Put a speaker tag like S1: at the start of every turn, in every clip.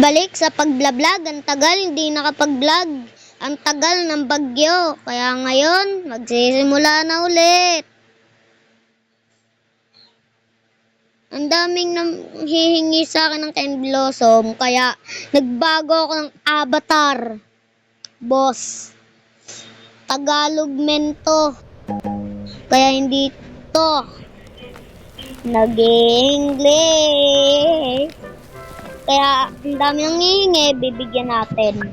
S1: Balik sa pagblablag, ang tagal hindi nakapag-vlog. Ang tagal ng bagyo, kaya ngayon magsisimula na ulit. Ang daming hihingi sa akin ng Candy Blossom, kaya nagbago ako ng avatar. Boss, Tagalog mento. Kaya hindi to nag-English. Kaya ang dami nang hihingi, bibigyan natin.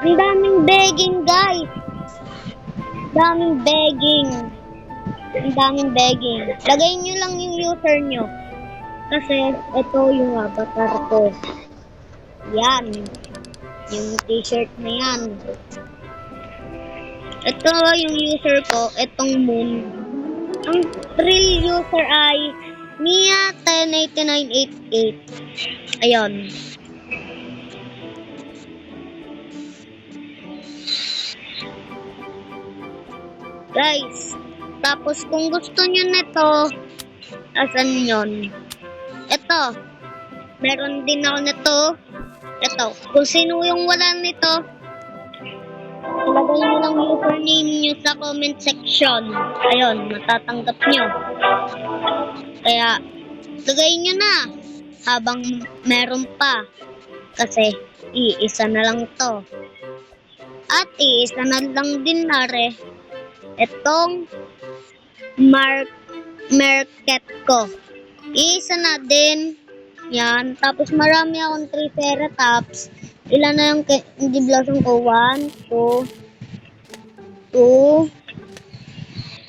S1: Ang daming begging, guys. Daming begging. Ang daming begging. Lagay nyo lang yung user nyo. Kasi ito yung avatar ko. Yan. Yung t-shirt na yan. Ito yung user ko. Itong moon. Ang real user ay Mia108988. Ayun. Guys, tapos kung gusto nyo nito, asan yun? Ito, meron din ako nito. Ito, kung sino yung wala nito, ilagay nyo lang username nyo sa comment section. Ayun, matatanggap nyo. Kaya, lagay nyo na habang meron pa. Kasi, iisa na lang to. At iisa na lang din nare itong market ko. Isa na din. Yan. Tapos marami akong Triceratops. Ilan na yung Candy Blossom ko? 1, 2,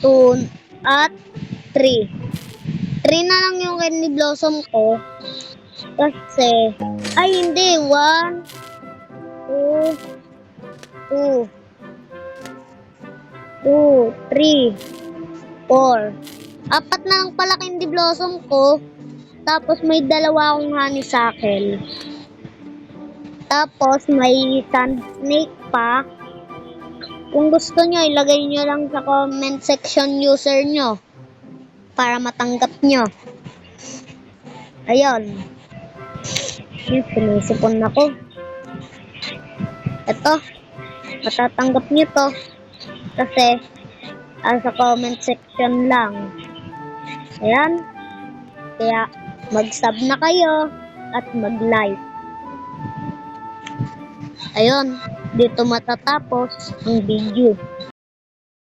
S1: 2, at 3. 3 na lang yung Candy Blossom ko. Kasi, ay hindi. 1, 2, 3, 4. 4 na lang pala Candy Blossom ko. Tapos may dalawa akong honeysuckle. Tapos may sand snake pa. Kung gusto nyo, ilagay nyo lang sa comment section user nyo. Para matanggap nyo. Ayun. Sinisipon ako. Ito. Matatanggap nyo to. Kasi, sa comment section lang. Ayan. Kaya, mag-sub na kayo at mag-like. Ayun. Dito matatapos ang video.